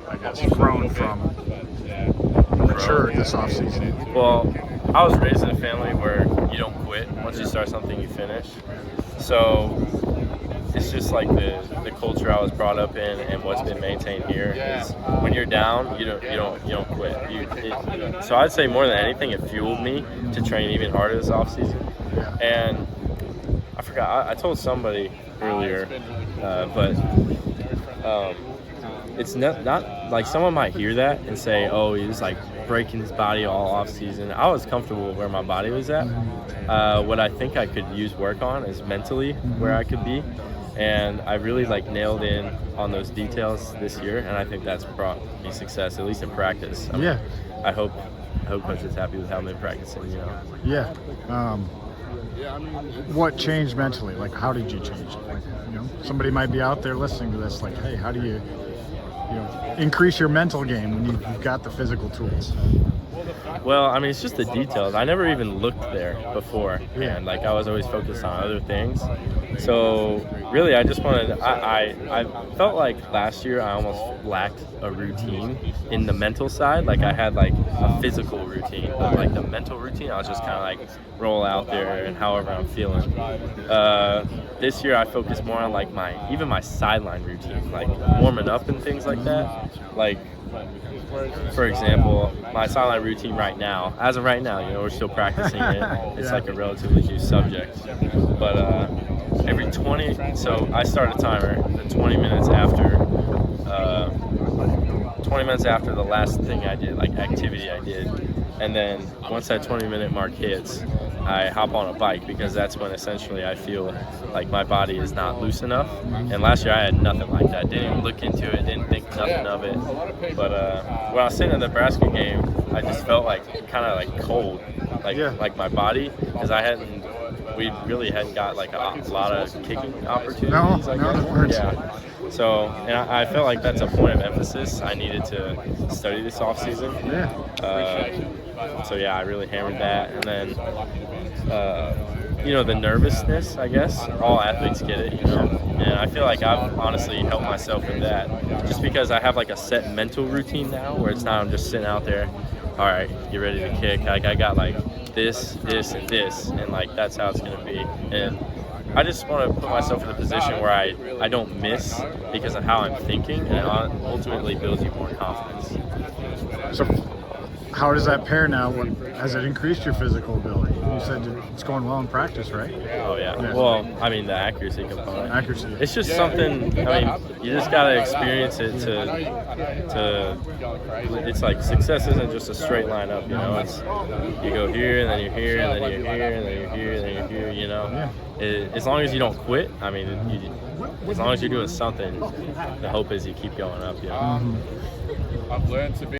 I guess, grown from mature this offseason? Well, I was raised in a family where you don't quit. Once you start something, you finish. So it's just like the culture I was brought up in and what's been maintained here is when you're down, you don't quit. So I'd say more than anything, it fueled me to train even harder this offseason. And I forgot, I told somebody earlier, but it's not like someone might hear that and say, oh, he's like breaking his body all off season. I was comfortable where my body was at. What I think I could use work on is mentally where I could be. And I really like nailed in on those details this year, and I think that's brought me success, at least in practice. I mean, I hope Coach is happy with how I've been practicing, you know. Yeah. What changed mentally? Like, how did you change it? Like, you know, somebody might be out there listening to this, like, hey, how do you increase your mental game when you've got the physical tools? Well, I mean, it's just the details. I never even looked there before, and like I was always focused on other things. So really, I just wanted. I felt like last year I almost lacked a routine in the mental side. Like I had like a physical routine, but like the mental routine, I was just kind of like roll out there and however I'm feeling. This year, I focused more on like my sideline routine, like warming up and things like that. Like, for example, my sideline routine right now, as of right now, you know, we're still practicing it. It's like a relatively new subject. But every 20, so I start a timer 20 minutes after the last thing I did, like activity I did. And then once that 20-minute mark hits, I hop on a bike because that's when essentially I feel like my body is not loose enough. And last year I had nothing like that. Didn't even look into it, didn't think nothing of it. But when I was sitting in the Nebraska game, I just felt like kind of like cold, like my body, because we really hadn't got like a lot of kicking opportunities. Yeah. So, and I felt like that's a point of emphasis I needed to study this offseason. So yeah, I really hammered that. And then, the nervousness, I guess, all athletes get it, you know. And I feel like I've honestly helped myself with that just because I have like a set mental routine now where it's not I'm just sitting out there, all right, get ready to kick. Like I got like this, and this, and like that's how it's going to be. And I just want to put myself in a position where I don't miss because of how I'm thinking, and it ultimately builds you more confidence. So how does that pair now? Has it increased your physical ability? You said it's going well in practice, right? Oh, yeah. Well, I mean, the accuracy component. Accuracy. It's just something, I mean, you just got to experience it to it's like success isn't just a straight line up, you know. It's you go here, and then you're here, and then you're here, and then you're here, and then you're here, you know. As long as you don't quit, I mean, as long as you're doing something, the hope is you keep going up, you know. I've learned to be